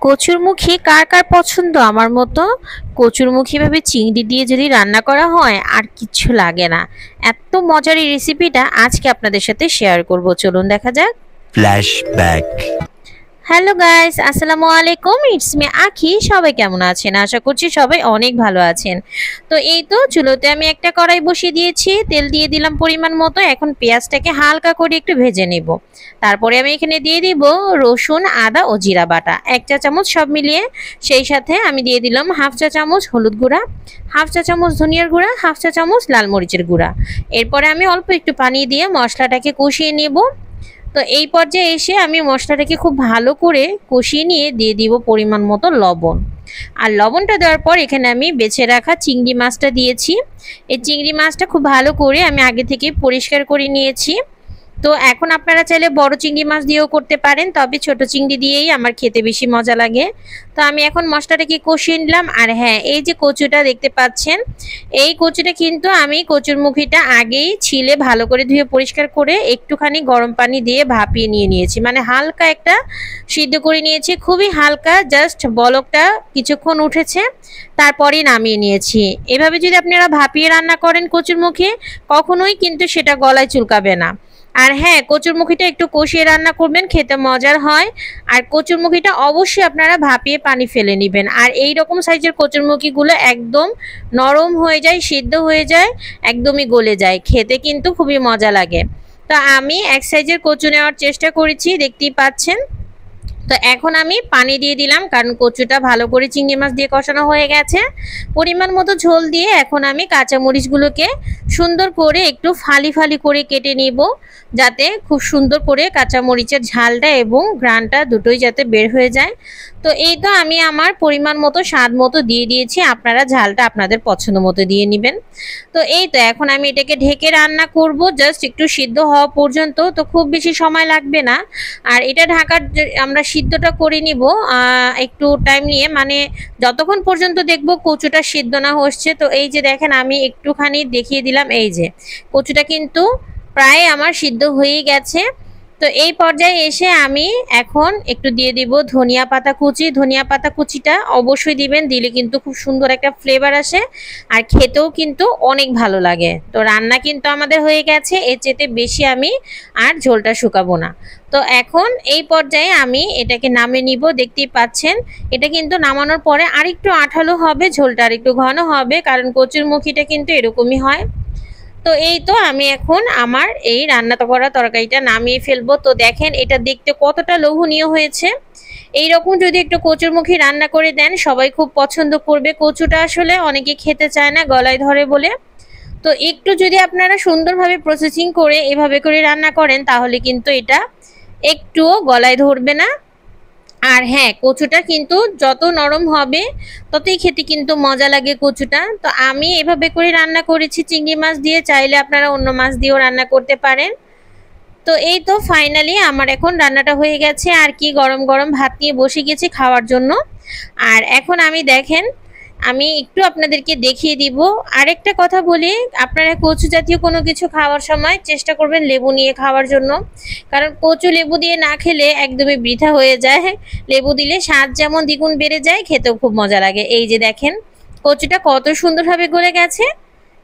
কচুরমুখী কার কার পছন্দ আমার মতো? কচুরমুখী ভাবে চিংড়ি দিয়ে যদি রান্না করা হয় আর কিচ্ছু লাগে না। এত মজার এই রেসিপিটা আজকে আপনাদের সাথে শেয়ার করব, চলুন দেখা যাক। ফ্ল্যাশব্যাক। হ্যালো গাইস, আসসালামু আলাইকুম, ইটস মি আখি। সবাই কেমন আছেন? আশা করছি সবাই অনেক ভালো আছেন। তো এই তো চুলোতে আমি একটা কড়াই বসিয়ে দিয়েছি, তেল দিয়ে দিলাম পরিমাণ মতো। এখন পেঁয়াজটাকে হালকা করে একটু ভেজে নেব। তারপরে আমি এখানে দিয়ে দিব রসুন, আদা ও জিরা বাটা 1 চা চামচ সব মিলিয়ে। সেই সাথে আমি দিয়ে দিলাম হাফ চা চামচ হলুদ গুঁড়া, হাফ চা চামচ ধনিয়ার গুঁড়া, হাফ চা চামচ লাল মরিচের গুঁড়া। এরপরে আমি অল্প একটু পানি দিয়ে মশলাটাকে কষিয়ে নেব। তো এই পর্যায়ে এসে আমি মশলাটাকে খুব ভালো করে কষিয়ে নিয়ে দিয়ে দিব পরিমাণ মতো লবণ। আর লবণটা দেওয়ার পর এখানে আমি বেছে রাখা চিংড়ি মাছটা দিয়েছি। এই চিংড়ি মাছটা খুব ভালো করে আমি আগে থেকে পরিষ্কার করে নিয়েছি। তো এখন আপনারা চাইলে বড় চিংড়ি মাছ দিয়েও করতে পারেন, তবে ছোট চিংড়ি দিয়েই আমার খেতে বেশি মজা লাগে। তো আমি এখন মশলাটাকে কষিয়ে নিলাম। আর হ্যাঁ, এই যে কচুটা দেখতে পাচ্ছেন, এই কচুটা কিন্তু আমি কচুর মুখিটা আগেই ছিলে ভালো করে ধুয়ে পরিষ্কার করে একটুখানি গরম পানি দিয়ে ভাপিয়ে নিয়েছি, মানে হালকা একটা সিদ্ধ করে নিয়েছি, খুবই হালকা, জাস্ট বলকটা কিছুক্ষণ উঠেছে, তারপরেই নামিয়ে নিয়েছি। এভাবে যদি আপনারা ভাপিয়ে রান্না করেন কচুর মুখে, কখনোই কিন্তু সেটা গলায় চুলকাবে না। আর হ্যাঁ, কচুরমুখিটা একটু কষিয়ে রান্না করবেন, খেতে মজার হয়। আর কচুরমুখিটা অবশ্যই আপনারা ভাপিয়ে পানি ফেলে নেবেন। আর এই রকম সাইজের কচুরমুখিগুলো একদম নরম হয়ে যায়, সিদ্ধ হয়ে যায়, একদমই গলে যায়, খেতে কিন্তু খুবই মজা লাগে। তো আমি এক সাইজের কচু নেওয়ার চেষ্টা করেছি, দেখতেই পাচ্ছেন। তো এখন আমি পানি দিয়ে দিলাম, কারণ কচুটা ভালো করে চিংড়ি মাছ দিয়ে কষানো হয়ে গেছে। পরিমাণ মতো ঝোল দিয়ে এখন আমি কাঁচামরিচগুলোকে সুন্দর করে একটু ফালি ফালি করে কেটে নিব, যাতে খুব সুন্দর করে কাঁচামরিচের ঝালটা এবং ঘ্রাণটা দুটোই যাতে বের হয়ে যায়। তো এই তো আমি আমার পরিমাণ মতো স্বাদ মতো দিয়ে দিয়েছি, আপনারা ঝালটা আপনাদের পছন্দ মতো দিয়ে নেবেন। তো এই তো এখন আমি এটাকে ঢেকে রান্না করব, জাস্ট একটু সিদ্ধ হওয়া পর্যন্ত। তো খুব বেশি সময় লাগবে না। আর এটা ঢাকার আমরা সিদ্ধটা করে নিব একটু টাইম নিয়ে, মানে যতক্ষণ পর্যন্ত দেখব কচুটা সিদ্ধ না হচ্ছে। তো এই যে দেখেন, আমি একটুখানি দেখিয়ে দিলাম, এই যে কচুটা কিন্তু প্রায় আমার সিদ্ধ হয়ে গেছে। তো এই পর্যায়ে এসে আমি এখন একটু দিয়ে দিব ধনিয়া পাতা কুচি। ধনিয়া পাতা কুচিটা অবশ্যই দিবেন, দিলে কিন্তু খুব সুন্দর একটা ফ্লেভার আসে, আর খেতেও কিন্তু অনেক ভালো লাগে। তো রান্না কিন্তু আমাদের হয়ে গেছে, এর চেয়ে বেশি আমি আর ঝোলটা শুকাবো না। তো এখন এই পর্যায়ে আমি এটাকে নামিয়ে নিব। দেখতেই পাচ্ছেন, এটা কিন্তু নামানোর পরে আরেকটু আঠালো হবে, ঝোলটা আরেকটু ঘন হবে, কারণ কচুর মুখিটা কিন্তু এরকমই হয়। তো এই তো আমি এখন আমার এই রান্না করা তরকারিটা নামিয়ে ফেলবো। তো দেখেন এটা দেখতে কতটা লোভনীয় হয়েছে। এই রকম যদি একটু কচুরমুখী রান্না করে দেন, সবাই খুব পছন্দ করবে। কচুটা আসলে অনেকে খেতে চায় না, গলায় ধরে বলে। তো একটু যদি আপনারা সুন্দরভাবে প্রসেসিং করে এভাবে করে রান্না করেন, তাহলে কিন্তু এটা একটুও গলায় ধরবে না। আর হ্যাঁ, কচুটা কিন্তু যত নরম হবে ততই খেতে কিন্তু মজা লাগে কচুটা। তো আমি এভাবে করে রান্না করেছি চিংড়ি মাছ দিয়ে, চাইলে আপনারা অন্য মাছ দিয়েও রান্না করতে পারেন। তো এই তো ফাইনালি আমার এখন রান্নাটা হয়ে গেছে, আর কি গরম গরম ভাত নিয়ে বসে গেছি খাওয়ার জন্য। আর এখন আমি দেখেন, আমি একটু আপনাদেরকে দেখিয়ে দিব। আরেকটা কথা বলি, আপনারা কচু জাতীয় কোনো কিছু খাওয়ার সময় চেষ্টা করবেন লেবু নিয়ে খাওয়ার জন্য, কারণ কচু লেবু দিয়ে না খেলে একদমই বৃথা হয়ে যায়। লেবু দিলে স্বাদ যেমন দ্বিগুণ বেড়ে যায়, খেতেও খুব মজা লাগে। এই যে দেখেন, কচুটা কত সুন্দরভাবে গলে গেছে,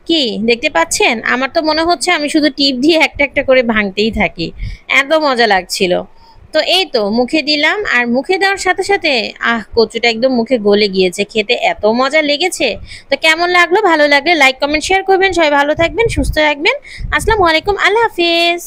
কি দেখতে পাচ্ছেন? আমার তো মনে হচ্ছে আমি শুধু টিপ দিয়ে একটা একটা করে ভাঙতেই থাকি, এত মজা লাগছিল। তো এই তো মুখে দিলাম, আর মুখে দেওয়ার সাথে সাথে কচুটা একদম মুখে গলে গিয়েছে, খেতে এত মজা লেগেছে। তো কেমন লাগলো? ভালো লাগলে লাইক কমেন্ট শেয়ার করবেন। সবাই ভালো থাকবেন, সুস্থ থাকবেন। আসসালামু আলাইকুম, আল্লাহ হাফিজ।